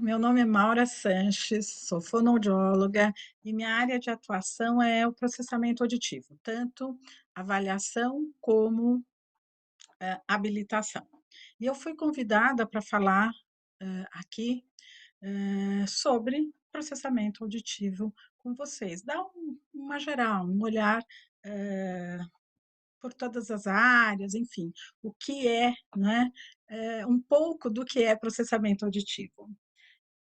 meu nome é Maura Sanches, sou fonoaudióloga e minha área de atuação é o processamento auditivo, tanto avaliação como habilitação. E eu fui convidada para falar aqui sobre processamento auditivo com vocês, dar uma geral, um olhar por todas as áreas, enfim, o que é, né, um pouco do que é processamento auditivo.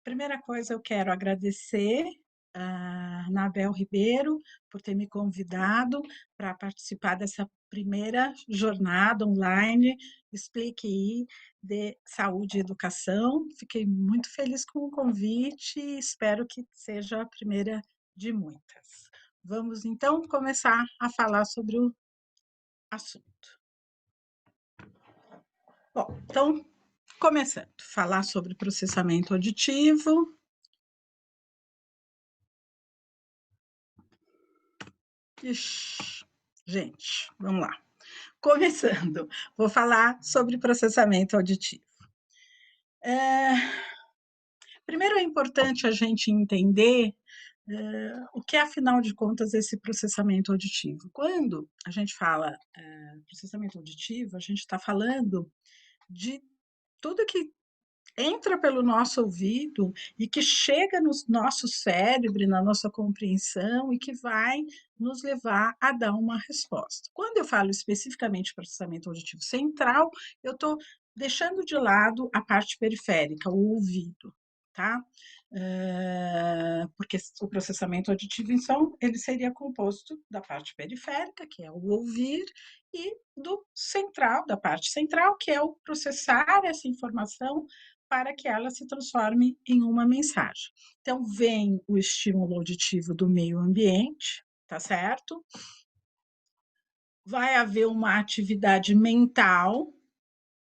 Primeira coisa, eu quero agradecer a Anabel Ribeiro por ter me convidado para participar dessa primeira jornada online, Explique I, de Saúde e Educação. Fiquei muito feliz com o convite e espero que seja a primeira de muitas. Vamos, então, começar a falar sobre o assunto. Bom, então, começando, falar sobre processamento auditivo. Ixi, gente, vamos lá. Começando, vou falar sobre processamento auditivo. Primeiro é importante a gente entender o que é, afinal de contas, esse processamento auditivo. Quando a gente fala processamento auditivo, a gente está falando de tudo que entra pelo nosso ouvido e que chega no nosso cérebro, na nossa compreensão e que vai nos levar a dar uma resposta. Quando eu falo especificamente de processamento auditivo central, eu estou deixando de lado a parte periférica, o ouvido, tá? Porque o processamento auditivo, então, ele seria composto da parte periférica, que é o ouvir, e do central, da parte central, que é o processar essa informação para que ela se transforme em uma mensagem. Então, vem o estímulo auditivo do meio ambiente, tá certo? Vai haver uma atividade mental,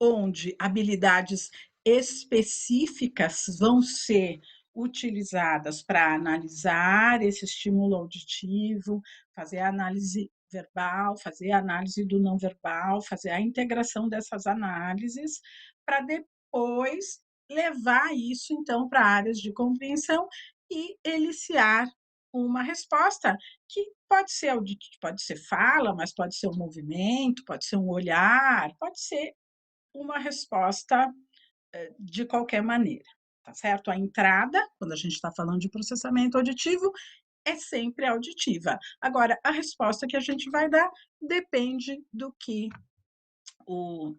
onde habilidades específicas vão ser utilizadas para analisar esse estímulo auditivo, fazer a análise verbal, fazer a análise do não verbal, fazer a integração dessas análises, para depois levar isso, então, para áreas de compreensão e eliciar uma resposta que pode ser fala, mas pode ser um movimento, pode ser um olhar, pode ser uma resposta de qualquer maneira, tá certo? A entrada, quando a gente está falando de processamento auditivo, é sempre auditiva. Agora, a resposta que a gente vai dar depende do que o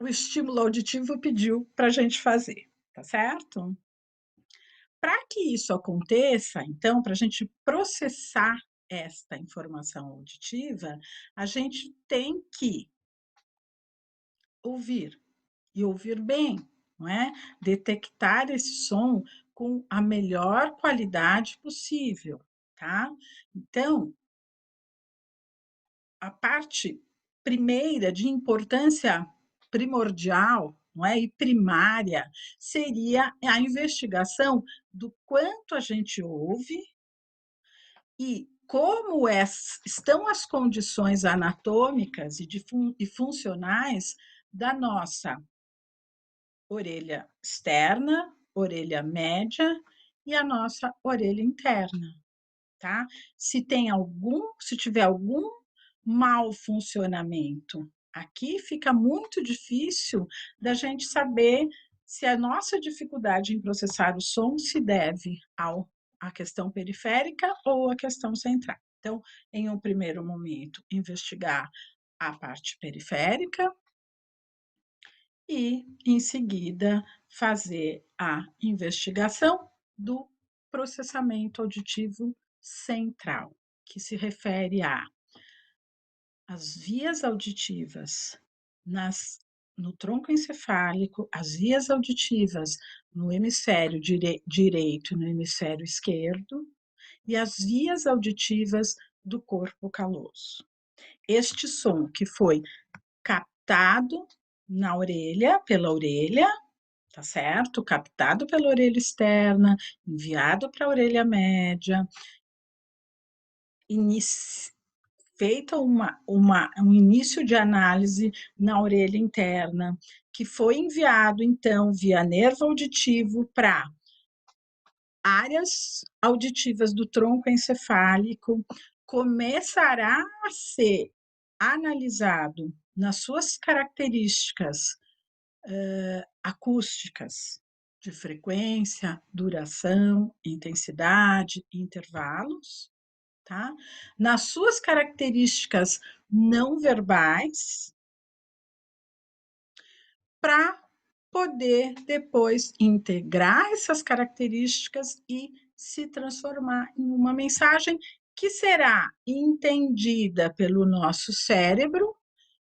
estímulo auditivo pediu para a gente fazer, tá certo? Para que isso aconteça, então, para a gente processar esta informação auditiva, a gente tem que ouvir, e ouvir bem, não é? Detectar esse som com a melhor qualidade possível, tá? Então, a parte primeira de importância primordial, não é? E primária, seria a investigação do quanto a gente ouve e como estão as condições anatômicas e funcionais da nossa orelha externa, orelha média e a nossa orelha interna, tá? Se tiver algum mau funcionamento aqui, fica muito difícil da gente saber se a nossa dificuldade em processar o som se deve à questão periférica ou à questão central. Então, em um primeiro momento, investigar a parte periférica, e, em seguida, fazer a investigação do processamento auditivo central, que se refere às vias auditivas no tronco encefálico, as vias auditivas no hemisfério direito e no hemisfério esquerdo, e as vias auditivas do corpo caloso. Este som que foi captado na orelha, pela orelha, tá certo? Captado pela orelha externa, enviado para a orelha média, feita um início de análise na orelha interna, que foi enviado, então, via nervo auditivo para áreas auditivas do tronco encefálico, começará a ser analisado nas suas características acústicas, de frequência, duração, intensidade, intervalos, tá? Nas suas características não verbais, para poder depois integrar essas características e se transformar em uma mensagem que será entendida pelo nosso cérebro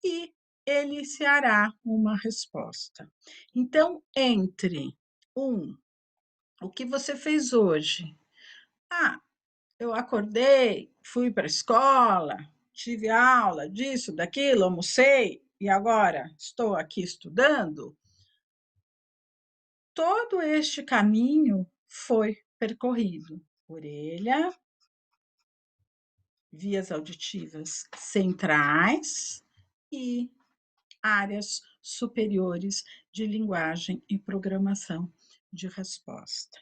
e ele se hará uma resposta. Então, entre o que você fez hoje? Ah, eu acordei, fui para a escola, tive aula disso, daquilo, almocei e agora estou aqui estudando. Todo este caminho foi percorrido. Orelha, vias auditivas centrais e áreas superiores de linguagem e programação de resposta.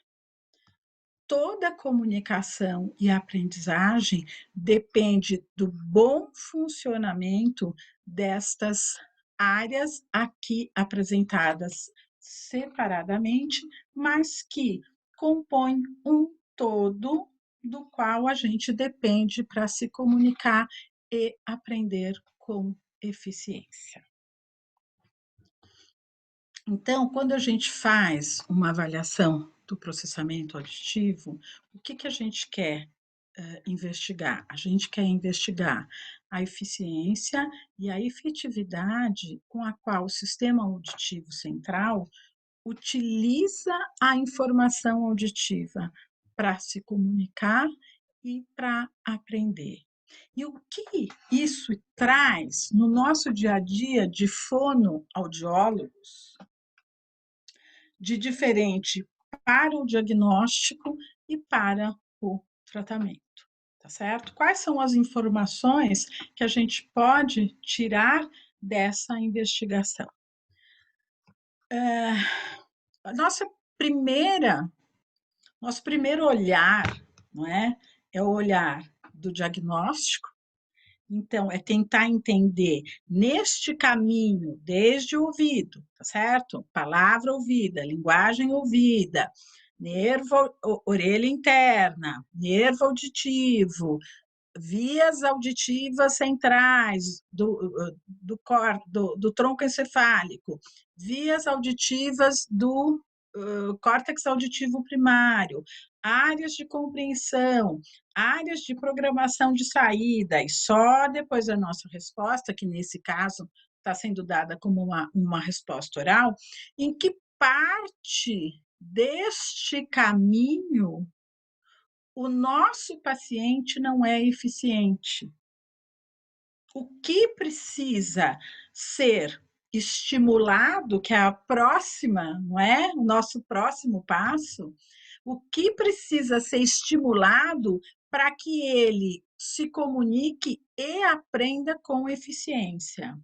Toda comunicação e aprendizagem depende do bom funcionamento destas áreas aqui apresentadas separadamente, mas que compõem um todo do qual a gente depende para se comunicar e aprender com eficiência. Então, quando a gente faz uma avaliação do processamento auditivo, o que a gente quer investigar? A gente quer investigar a eficiência e a efetividade com a qual o sistema auditivo central utiliza a informação auditiva para se comunicar e para aprender. E o que isso traz no nosso dia a dia de fonoaudiólogos de diferente para o diagnóstico e para o tratamento, tá certo? Quais são as informações que a gente pode tirar dessa investigação? A nosso primeiro olhar, não é? É o olhar do diagnóstico. Então, é tentar entender neste caminho, desde o ouvido, tá certo? Palavra ouvida, linguagem ouvida, nervo, orelha interna, nervo auditivo, vias auditivas centrais do tronco encefálico, vias auditivas do córtex auditivo primário, áreas de compreensão, áreas de programação de saída, e só depois da nossa resposta, que nesse caso está sendo dada como uma resposta oral, em que parte deste caminho o nosso paciente não é eficiente. O que precisa ser estimulado, que é a próxima, não é? O nosso próximo passo, o que precisa ser estimulado para que ele se comunique e aprenda com eficiência.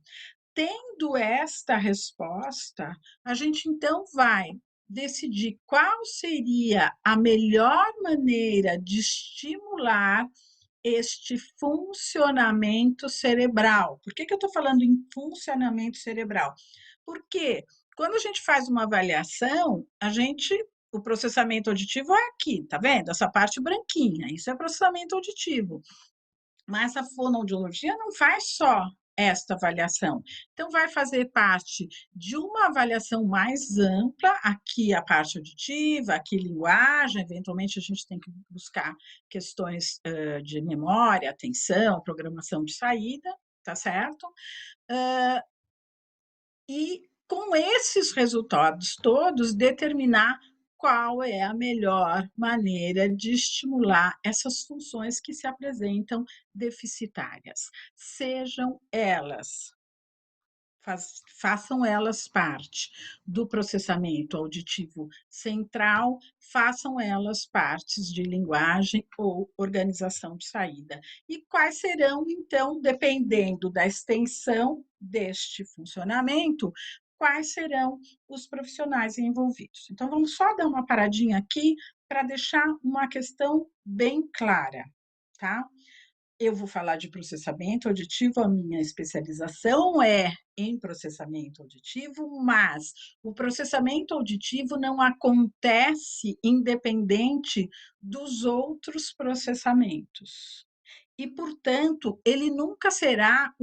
Tendo esta resposta, a gente então vai decidir qual seria a melhor maneira de estimular este funcionamento cerebral. Por que eu estou falando em funcionamento cerebral? Porque quando a gente faz uma avaliação, o processamento auditivo é aqui, tá vendo? Essa parte branquinha, isso é processamento auditivo. Mas a fonoaudiologia não faz só esta avaliação. Então, vai fazer parte de uma avaliação mais ampla, aqui a parte auditiva, aqui linguagem, eventualmente a gente tem que buscar questões de memória, atenção, programação de saída, tá certo? E com esses resultados todos, determinar qual é a melhor maneira de estimular essas funções que se apresentam deficitárias, sejam elas façam elas parte do processamento auditivo central, façam elas partes de linguagem ou organização de saída. E quais serão, então, dependendo da extensão deste funcionamento, quais serão os profissionais envolvidos. Então, vamos só dar uma paradinha aqui para deixar uma questão bem clara, tá? Eu vou falar de processamento auditivo, a minha especialização é em processamento auditivo, mas o processamento auditivo não acontece independente dos outros processamentos. E, portanto, ele nunca será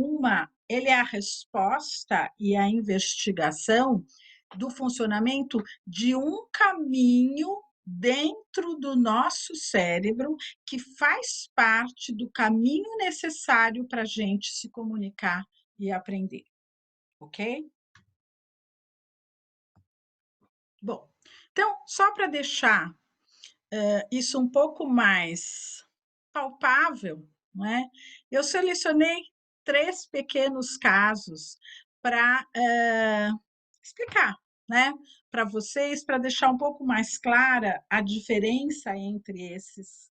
ele é a resposta e a investigação do funcionamento de um caminho dentro do nosso cérebro que faz parte do caminho necessário para a gente se comunicar e aprender, ok? Bom, então, só para deixar isso um pouco mais palpável, não é? Eu selecionei 3 pequenos casos para explicar, né, para vocês, para deixar um pouco mais clara a diferença entre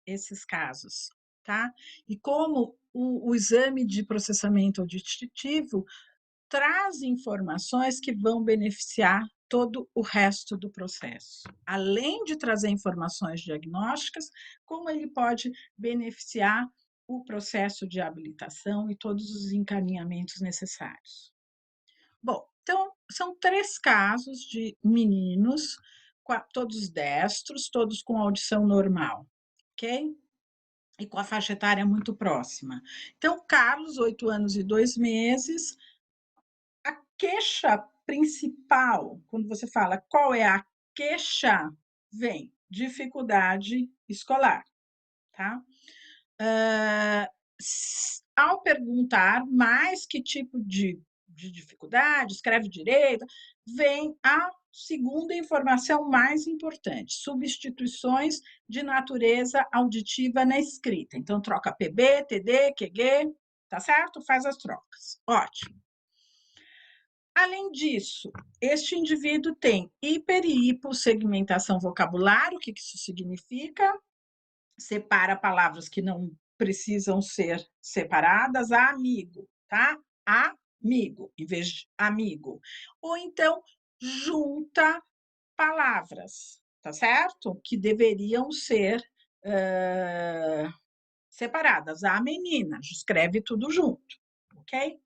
esses casos, tá? E como o exame de processamento auditivo traz informações que vão beneficiar todo o resto do processo. Além de trazer informações diagnósticas, como ele pode beneficiar o processo de habilitação e todos os encaminhamentos necessários. Bom, então, são 3 casos de meninos, todos destros, todos com audição normal, ok? E com a faixa etária muito próxima. Então, Carlos, 8 anos e 2 meses, a queixa principal, quando você fala qual é a queixa, vem dificuldade escolar, tá? Ao perguntar mais que tipo de dificuldade, escreve direito, vem a segunda informação mais importante: substituições de natureza auditiva na escrita. Então, troca PB, TD, QG, tá certo? Faz as trocas. Ótimo. Além disso, este indivíduo tem hiper e hipossegmentação vocabular. O que isso significa? Separa palavras que não precisam ser separadas. Amigo, tá? Amigo, em vez de amigo. Ou então, junta palavras, tá certo? Que deveriam ser separadas. A menina, escreve tudo junto, ok?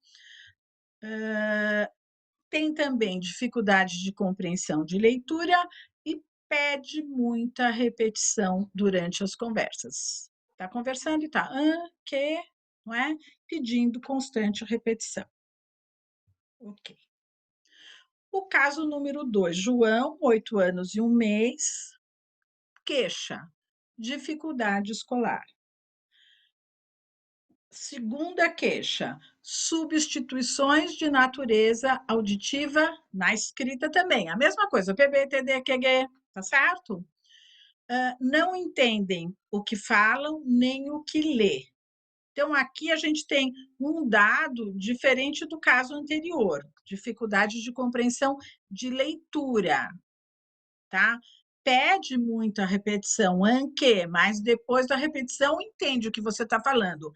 Tem também dificuldade de compreensão de leitura e pede muita repetição durante as conversas. Está conversando e está, que, não é? Pedindo constante repetição. Ok. O caso número 2, João, 8 anos e 1 mês, queixa, dificuldade escolar. Segunda queixa, substituições de natureza auditiva na escrita também. A mesma coisa, PB, TD, QG, tá certo? Não entendem o que falam nem o que lê. Então, aqui a gente tem um dado diferente do caso anterior, dificuldade de compreensão de leitura, tá? Pede muita repetição, anque, mas depois da repetição entende o que você está falando.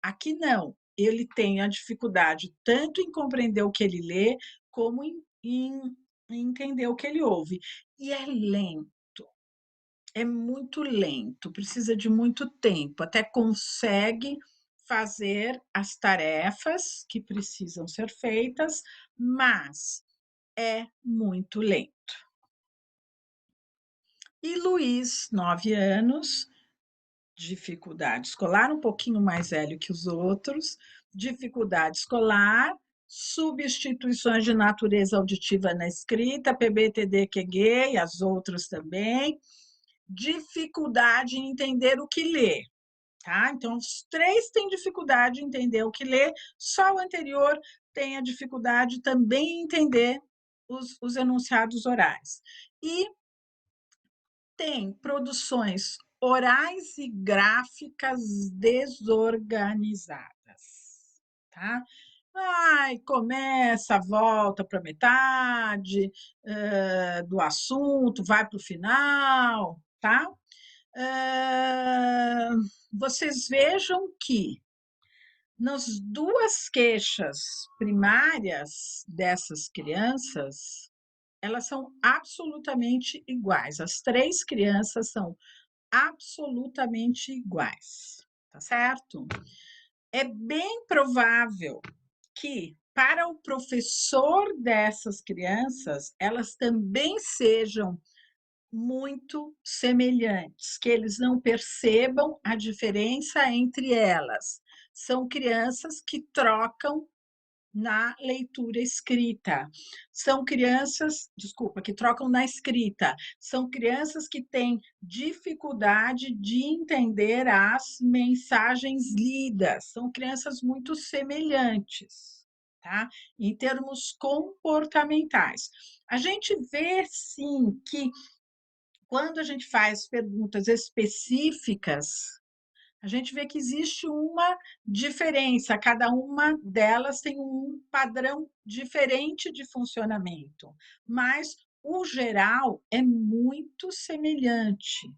Aqui não, ele tem a dificuldade tanto em compreender o que ele lê, como em entender o que ele ouve. E é lento, é muito lento, precisa de muito tempo, até consegue fazer as tarefas que precisam ser feitas, mas é muito lento. E Luiz, 9 anos, dificuldade escolar, um pouquinho mais velho que os outros, dificuldade escolar, substituições de natureza auditiva na escrita, PBTD, QG e as outras também, dificuldade em entender o que lê, tá? Então, os 3 têm dificuldade em entender o que lê, só o anterior tem a dificuldade também em entender os enunciados orais. E tem produções orais e gráficas desorganizadas, tá? Ai, começa, volta para metade, do assunto, vai para o final, tá? Hã, vocês vejam que nas 2 queixas primárias dessas crianças, elas são absolutamente iguais. As 3 crianças são absolutamente iguais, tá certo? É bem provável que, para o professor dessas crianças, elas também sejam muito semelhantes, que eles não percebam a diferença entre elas. São crianças que trocam na leitura escrita. São crianças, desculpa, que trocam na escrita. São crianças que têm dificuldade de entender as mensagens lidas. São crianças muito semelhantes, tá? Em termos comportamentais. A gente vê sim que quando a gente faz perguntas específicas, a gente vê que existe uma diferença, cada uma delas tem um padrão diferente de funcionamento, mas o geral é muito semelhante.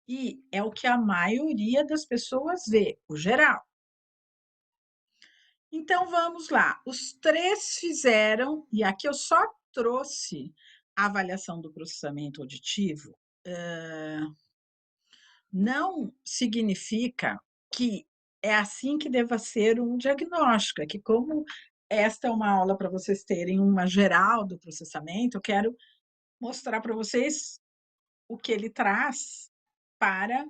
E é o que a maioria das pessoas vê, o geral. Então vamos lá, os 3 fizeram, e aqui eu só trouxe a avaliação do processamento auditivo, não significa que é assim que deva ser um diagnóstico, é que como esta é uma aula para vocês terem uma geral do processamento, eu quero mostrar para vocês o que ele traz para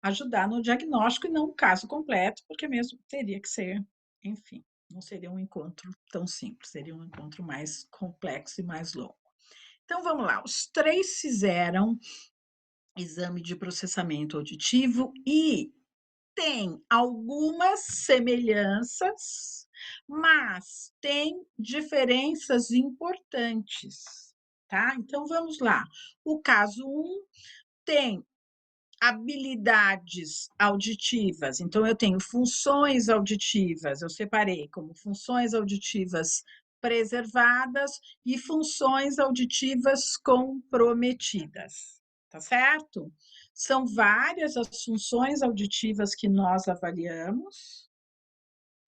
ajudar no diagnóstico e não o caso completo, porque mesmo teria que ser, enfim, não seria um encontro tão simples, seria um encontro mais complexo e mais longo. Então vamos lá, os 3 fizeram exame de processamento auditivo e tem algumas semelhanças, mas tem diferenças importantes, tá? Então vamos lá. O caso 1 tem habilidades auditivas, então eu tenho funções auditivas, eu separei como funções auditivas preservadas e funções auditivas comprometidas, tá certo? São várias as funções auditivas que nós avaliamos,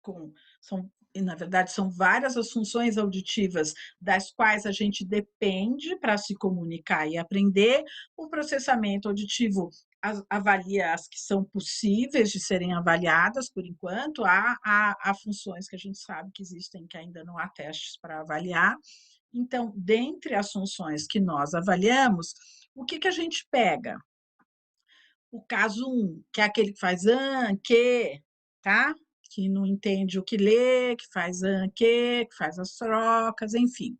com, são, e na verdade são várias as funções auditivas das quais a gente depende para se comunicar e aprender. O processamento auditivo avalia as que são possíveis de serem avaliadas por enquanto, há funções que a gente sabe que existem que ainda não há testes para avaliar. Então, dentre as funções que nós avaliamos, o que, que a gente pega? O caso 1, que é aquele que faz que, tá? Que não entende o que lê, que faz que faz as trocas, enfim.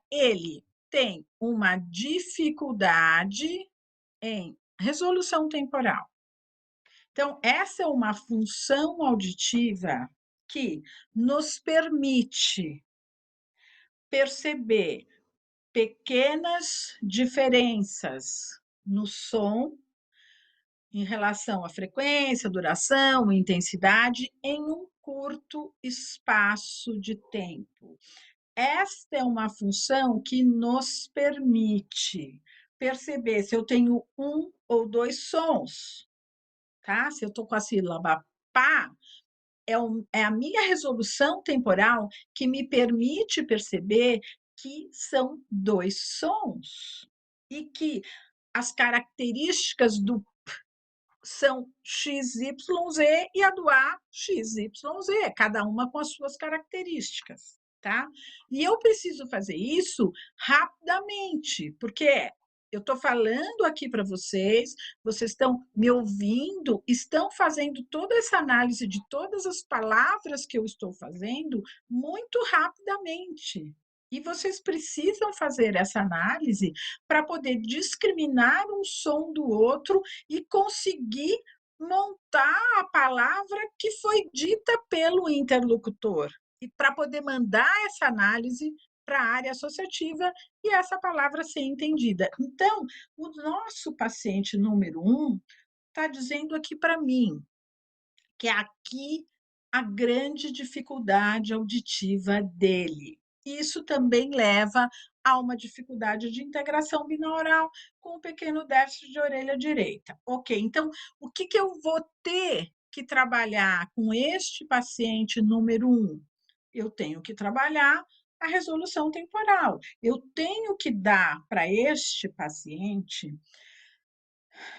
Ele tem uma dificuldade em resolução temporal. Então, essa é uma função auditiva que nos permite perceber pequenas diferenças no som em relação à frequência, duração, intensidade, em um curto espaço de tempo. Esta é uma função que nos permite perceber se eu tenho um ou dois sons, tá? Se eu estou com a sílaba pá, é a minha resolução temporal que me permite perceber que são dois sons e que as características do são XYZ e a do A XYZ, cada uma com as suas características, tá? E eu preciso fazer isso rapidamente, porque eu estou falando aqui para vocês, vocês estão me ouvindo, estão fazendo toda essa análise de todas as palavras que eu estou fazendo muito rapidamente. E vocês precisam fazer essa análise para poder discriminar um som do outro e conseguir montar a palavra que foi dita pelo interlocutor, e para poder mandar essa análise para a área associativa e essa palavra ser entendida. Então, o nosso paciente número 1 está dizendo aqui para mim que aqui a grande dificuldade auditiva dele. Isso também leva a uma dificuldade de integração binaural com o pequeno déficit de orelha direita. Ok, então o que eu vou ter que trabalhar com este paciente número 1? Eu tenho que trabalhar a resolução temporal. Eu tenho que dar para este paciente,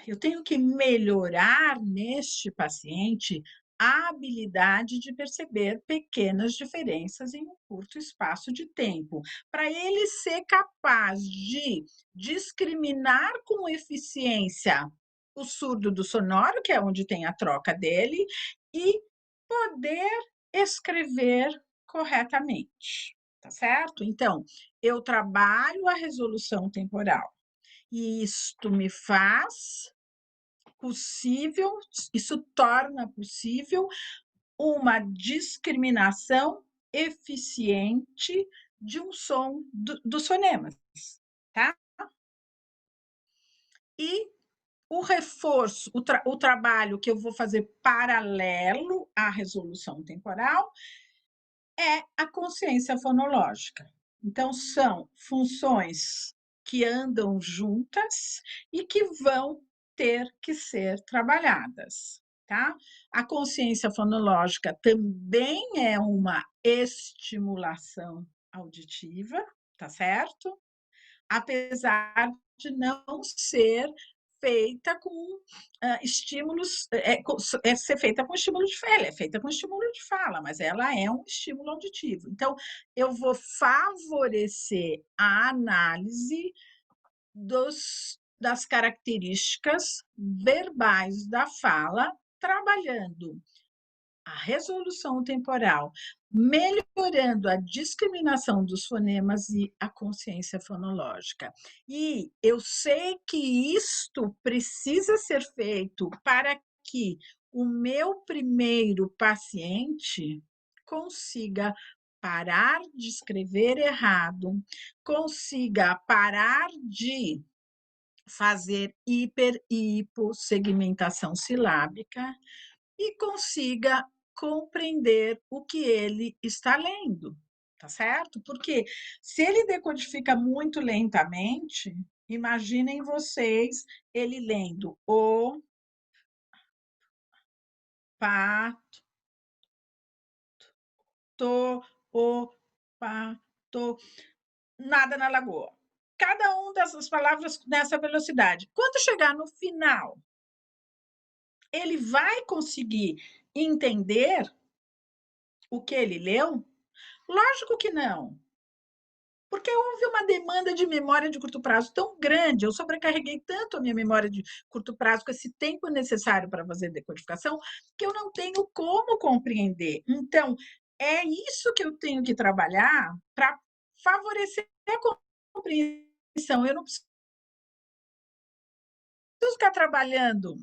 eu tenho que melhorar neste paciente a habilidade de perceber pequenas diferenças em um curto espaço de tempo, para ele ser capaz de discriminar com eficiência o surdo do sonoro, que é onde tem a troca dele, e poder escrever corretamente, tá certo? Então, eu trabalho a resolução temporal e isto me faz possível, isso torna possível uma discriminação eficiente de um som dos fonemas, tá? E o reforço, o trabalho que eu vou fazer paralelo à resolução temporal é a consciência fonológica. Então, são funções que andam juntas e que vão ter que ser trabalhadas, tá? A consciência fonológica também é uma estimulação auditiva, tá certo? Apesar de não ser feita com estímulos, ser feita com estímulo de fala, é feita com estímulo de fala, mas ela é um estímulo auditivo. Então, eu vou favorecer a análise das características verbais da fala, trabalhando a resolução temporal, melhorando a discriminação dos fonemas e a consciência fonológica. E eu sei que isto precisa ser feito para que o meu primeiro paciente consiga parar de escrever errado, consiga parar de fazer hiper e hipossegmentação silábica e consiga compreender o que ele está lendo, tá certo? Porque se ele decodifica muito lentamente, imaginem vocês ele lendo o, pa, to, o, pa, to, nada na lagoa. Cada uma dessas palavras nessa velocidade. Quando chegar no final, ele vai conseguir entender o que ele leu? Lógico que não. Porque houve uma demanda de memória de curto prazo tão grande, eu sobrecarreguei tanto a minha memória de curto prazo com esse tempo necessário para fazer decodificação, que eu não tenho como compreender. Então, é isso que eu tenho que trabalhar para favorecer a compreensão. Eu não preciso ficar trabalhando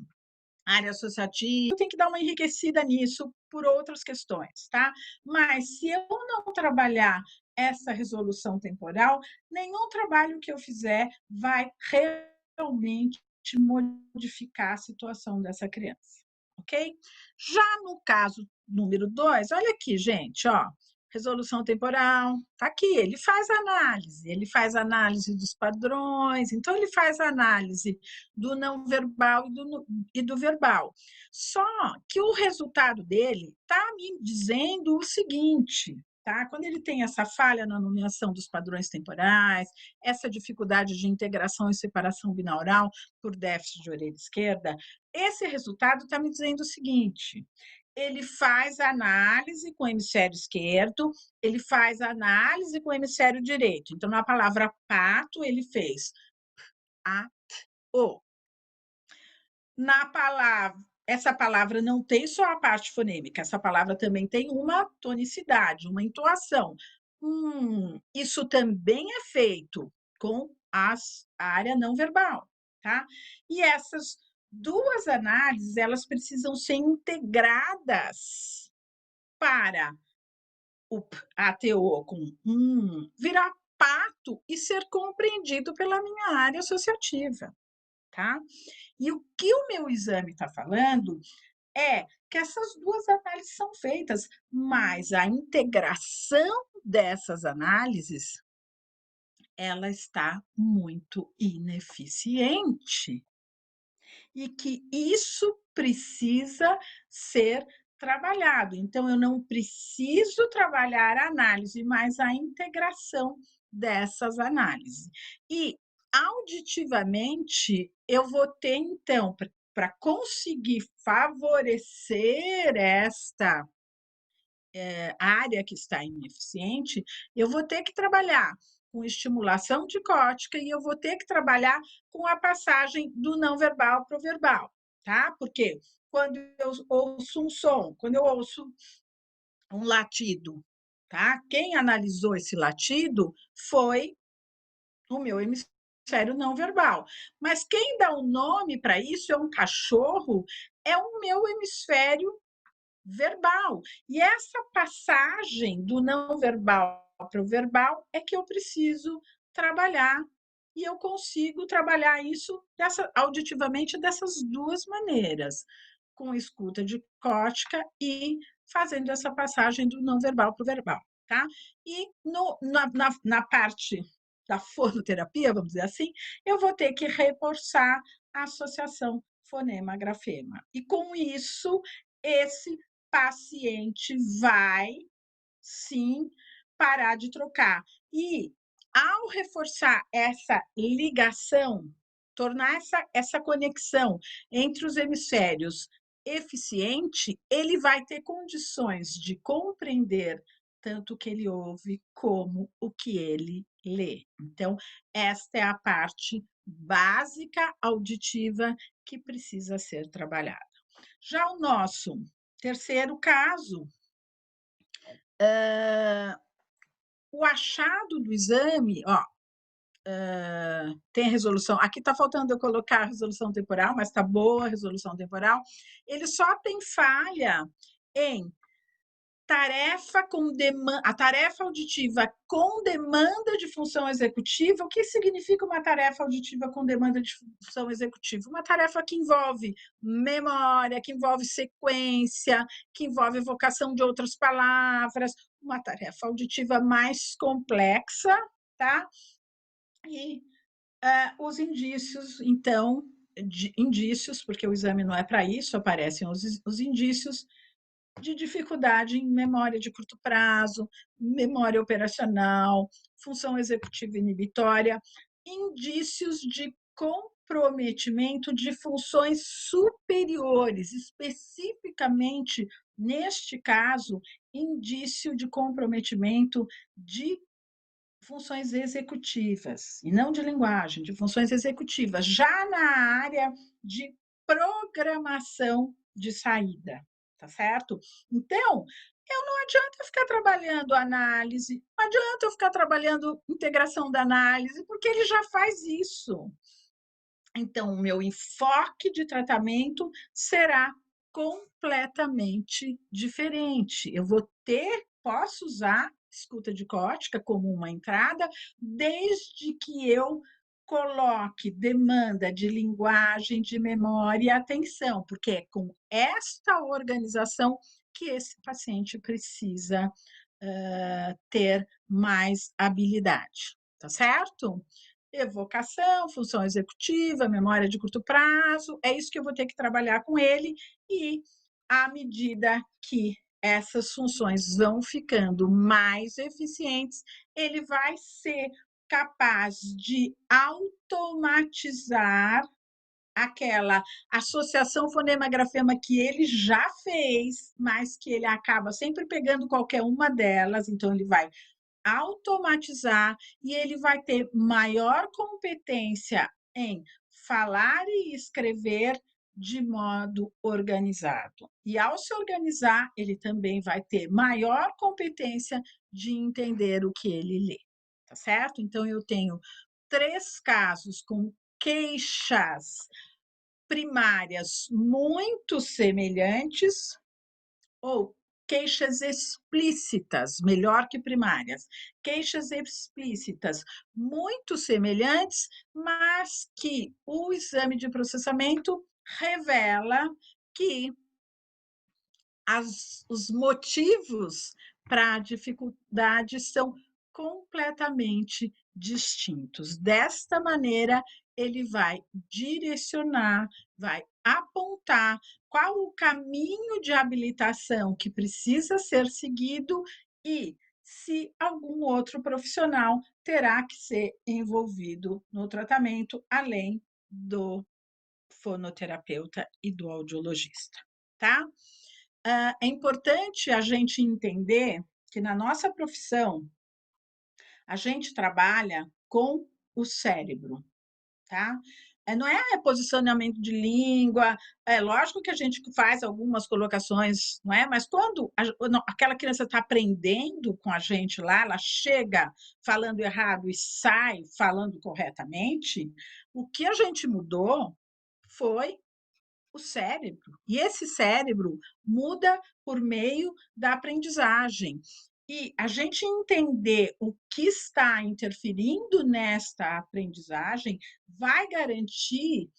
área associativa, tem que dar uma enriquecida nisso por outras questões, tá? Mas se eu não trabalhar essa resolução temporal, nenhum trabalho que eu fizer vai realmente modificar a situação dessa criança, ok? Já no caso número 2, olha aqui, gente, ó, resolução temporal, tá aqui, ele faz análise dos padrões, então ele faz análise do não verbal e do verbal. Só que o resultado dele está me dizendo o seguinte, tá? Quando ele tem essa falha na nomeação dos padrões temporais, essa dificuldade de integração e separação binaural por déficit de orelha esquerda, esse resultado está me dizendo o seguinte: ele faz análise com o hemisfério esquerdo, ele faz análise com o hemisfério direito. Então, na palavra pato, ele fez a, o. Na palavra, essa palavra não tem só a parte fonêmica, essa palavra também tem uma tonicidade, uma entoação. Isso também é feito com a área não verbal, tá? E essas duas análises, elas precisam ser integradas para o ATO com virar pato e ser compreendido pela minha área associativa, tá? E o que o meu exame está falando é que essas duas análises são feitas, mas a integração dessas análises, ela está muito ineficiente e que isso precisa ser trabalhado. Então, eu não preciso trabalhar a análise, mas a integração dessas análises. E auditivamente, eu vou ter, então, para conseguir favorecer esta área que está ineficiente, eu vou ter que trabalhar com estimulação dicótica e eu vou ter que trabalhar com a passagem do não verbal para o verbal, tá? Porque quando eu ouço um som, quando eu ouço um latido, tá? Quem analisou esse latido foi o meu hemisfério não verbal. Mas quem dá o nome para isso é um cachorro, é o meu hemisfério verbal. E essa passagem do não verbal para o verbal é que eu preciso trabalhar. E eu consigo trabalhar isso auditivamente dessas duas maneiras, com escuta dicótica e fazendo essa passagem do não verbal para o verbal. Tá? E na parte da fonoterapia, vamos dizer assim, eu vou ter que reforçar a associação fonema-grafema. E com isso, esse paciente vai sim parar de trocar. E ao reforçar essa ligação, tornar essa conexão entre os hemisférios eficiente, ele vai ter condições de compreender tanto o que ele ouve como o que ele lê. Então, esta é a parte básica auditiva que precisa ser trabalhada. Já o nosso terceiro caso, o achado do exame, ó, tem a resolução. Aqui está faltando eu colocar a resolução temporal, mas está boa a resolução temporal. Ele só tem falha em tarefa com demanda, a tarefa auditiva com demanda de função executiva. O que significa uma tarefa auditiva com demanda de função executiva? Uma tarefa que envolve memória, que envolve sequência, que envolve evocação de outras palavras, uma tarefa auditiva mais complexa, tá? E os indícios, então, indícios, porque o exame não é para isso, aparecem os indícios de dificuldade em memória de curto prazo, memória operacional, função executiva inibitória, indícios de comprometimento de funções superiores, especificamente, neste caso, indício de comprometimento de funções executivas, e não de linguagem, de funções executivas, já na área de programação de saída, tá certo? Então, eu não adianta ficar trabalhando análise, não adianta eu ficar trabalhando integração da análise, porque ele já faz isso. Então, o meu enfoque de tratamento será completamente diferente. Eu vou posso usar escuta dicótica como uma entrada, desde que eu coloque demanda de linguagem, de memória e atenção, porque é com esta organização que esse paciente precisa ter mais habilidade, tá certo? Evocação, função executiva, memória de curto prazo, é isso que eu vou ter que trabalhar com ele, e à medida que essas funções vão ficando mais eficientes, ele vai ser capaz de automatizar aquela associação fonema-grafema que ele já fez, mas que ele acaba sempre pegando qualquer uma delas, então ele vai automatizar e ele vai ter maior competência em falar e escrever de modo organizado. E ao se organizar, ele também vai ter maior competência de entender o que ele lê, tá certo? Então, eu tenho 3 casos com queixas primárias muito semelhantes, ou queixas explícitas, melhor que primárias, queixas explícitas muito semelhantes, mas que o exame de processamento revela que os motivos para a dificuldade são completamente distintos. Desta maneira, ele vai direcionar, vai apontar qual o caminho de habilitação que precisa ser seguido e se algum outro profissional terá que ser envolvido no tratamento, além do fonoterapeuta e do audiologista, tá? É importante a gente entender que na nossa profissão a gente trabalha com o cérebro, tá? Não é posicionamento de língua, é lógico que a gente faz algumas colocações, não é? Mas quando aquela criança está aprendendo com a gente lá, ela chega falando errado e sai falando corretamente, o que a gente mudou foi o cérebro. E esse cérebro muda por meio da aprendizagem. E a gente entender o que está interferindo nesta aprendizagem vai garantir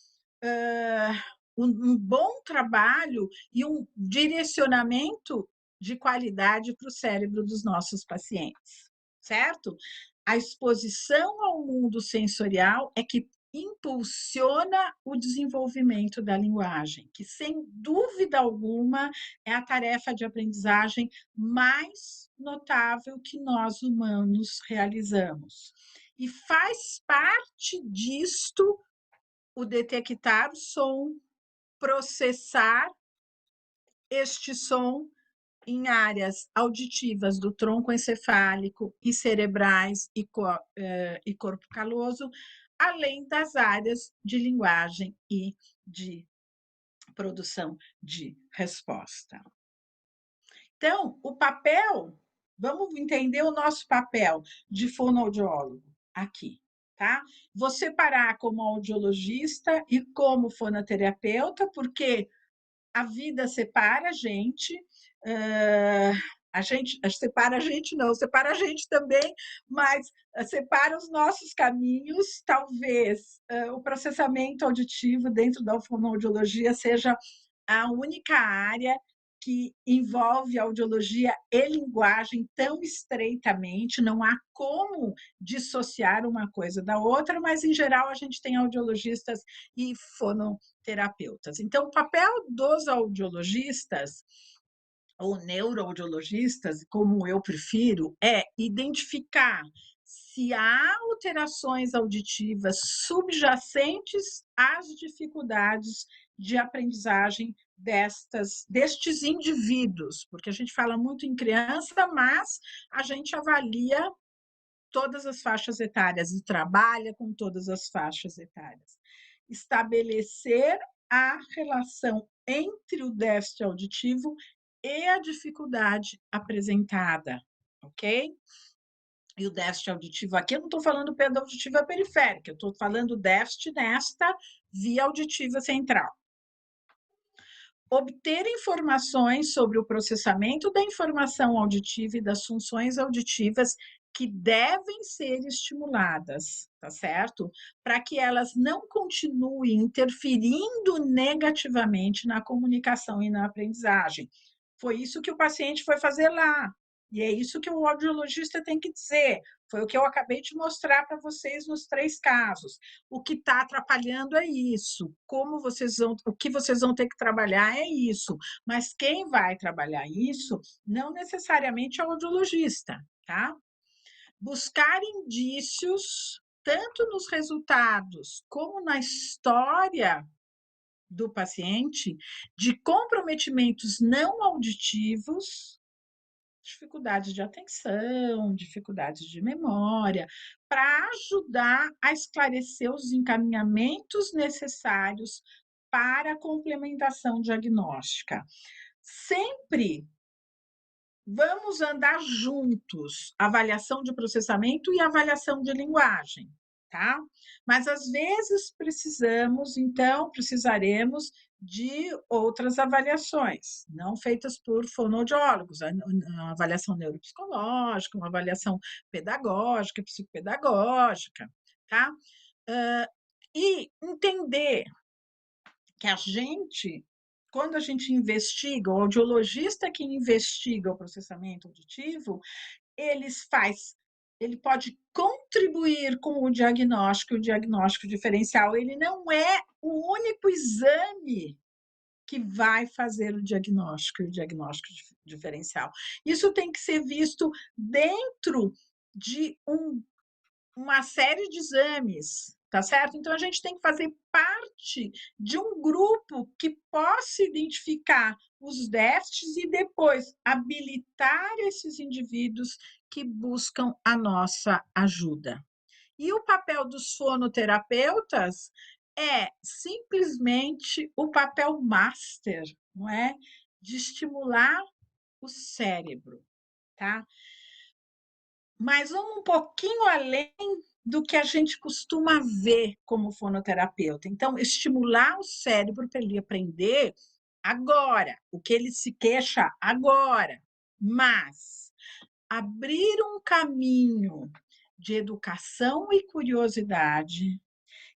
um bom trabalho e um direcionamento de qualidade para o cérebro dos nossos pacientes, certo? A exposição ao mundo sensorial é que impulsiona o desenvolvimento da linguagem, que sem dúvida alguma é a tarefa de aprendizagem mais notável que nós humanos realizamos. E faz parte disto o detectar o som, processar este som em áreas auditivas do tronco encefálico e cerebrais e corpo caloso, além das áreas de linguagem e de produção de resposta. Então, o papel, vamos entender o nosso papel de fonoaudiólogo aqui, tá? Vou separar como audiologista e como fonoterapeuta, porque a vida separa a gente separa a gente não, separa a gente também, mas separa os nossos caminhos. Talvez o processamento auditivo dentro da fonoaudiologia seja a única área que envolve audiologia e linguagem tão estreitamente, não há como dissociar uma coisa da outra, mas em geral a gente tem audiologistas e fonoterapeutas. Então, o papel dos audiologistas ou neuroaudiologistas, como eu prefiro, é identificar se há alterações auditivas subjacentes às dificuldades de aprendizagem destes indivíduos, porque a gente fala muito em criança, mas a gente avalia todas as faixas etárias e trabalha com todas as faixas etárias. Estabelecer a relação entre o déficit auditivo e a dificuldade apresentada, ok? E o déficit auditivo aqui, eu não estou falando perda auditiva periférica, eu estou falando déficit nesta via auditiva central. Obter informações sobre o processamento da informação auditiva e das funções auditivas que devem ser estimuladas, tá certo? Para que elas não continuem interferindo negativamente na comunicação e na aprendizagem. Foi isso que o paciente foi fazer lá. E é isso que o audiologista tem que dizer. Foi o que eu acabei de mostrar para vocês nos 3 casos. O que está atrapalhando é isso. O que vocês vão ter que trabalhar é isso. Mas quem vai trabalhar isso não necessariamente é o audiologista, tá? Buscar indícios, tanto nos resultados como na história do paciente, de comprometimentos não auditivos, dificuldades de atenção, dificuldades de memória, para ajudar a esclarecer os encaminhamentos necessários para a complementação diagnóstica. Sempre vamos andar juntos, avaliação de processamento e avaliação de linguagem, tá? Mas às vezes precisaremos de outras avaliações, não feitas por fonoaudiólogos, a avaliação neuropsicológica, uma avaliação pedagógica, psicopedagógica, tá? E entender que a gente quando a gente investiga, o audiologista que investiga o processamento auditivo, ele pode contribuir com o diagnóstico diferencial, ele não é o único exame que vai fazer o diagnóstico diferencial. Isso tem que ser visto dentro de uma série de exames, tá certo? Então, a gente tem que fazer parte de um grupo que possa identificar os déficits e depois habilitar esses indivíduos que buscam a nossa ajuda. E o papel dos fonoterapeutas é simplesmente o papel master, não é? De estimular o cérebro, tá? Mas vamos um pouquinho além do que a gente costuma ver como fonoterapeuta. Então, estimular o cérebro para ele aprender agora, o que ele se queixa agora, mas abrir um caminho de educação e curiosidade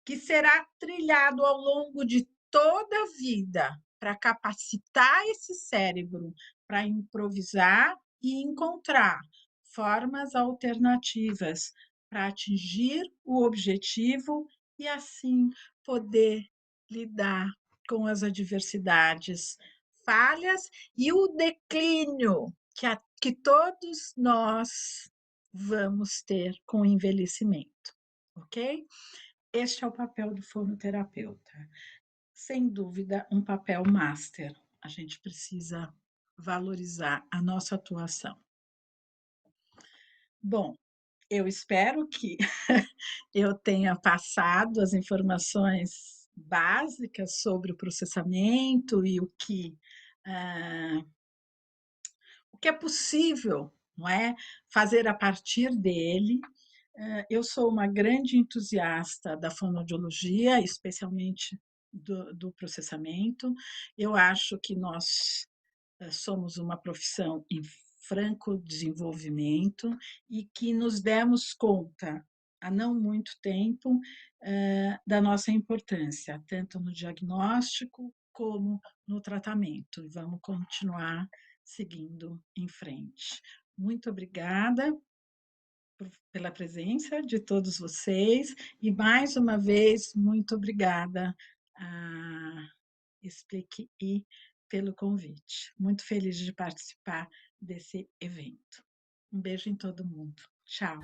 que será trilhado ao longo de toda a vida para capacitar esse cérebro para improvisar e encontrar formas alternativas para atingir o objetivo e assim poder lidar com as adversidades, falhas e o declínio que todos nós vamos ter com o envelhecimento, ok? Este é o papel do fonoterapeuta. Sem dúvida, um papel master. A gente precisa valorizar a nossa atuação. Bom, eu espero que eu tenha passado as informações básicas sobre o processamento e o que é possível, não é, fazer a partir dele. Eu sou uma grande entusiasta da fonoaudiologia, especialmente do processamento. Eu acho que nós somos uma profissão em franco desenvolvimento e que nos demos conta, há não muito tempo, da nossa importância, tanto no diagnóstico como no tratamento. E vamos continuar seguindo em frente. Muito obrigada pela presença de todos vocês e, mais uma vez, muito obrigada a Explique e pelo convite. Muito feliz de participar desse evento. Um beijo em todo mundo. Tchau.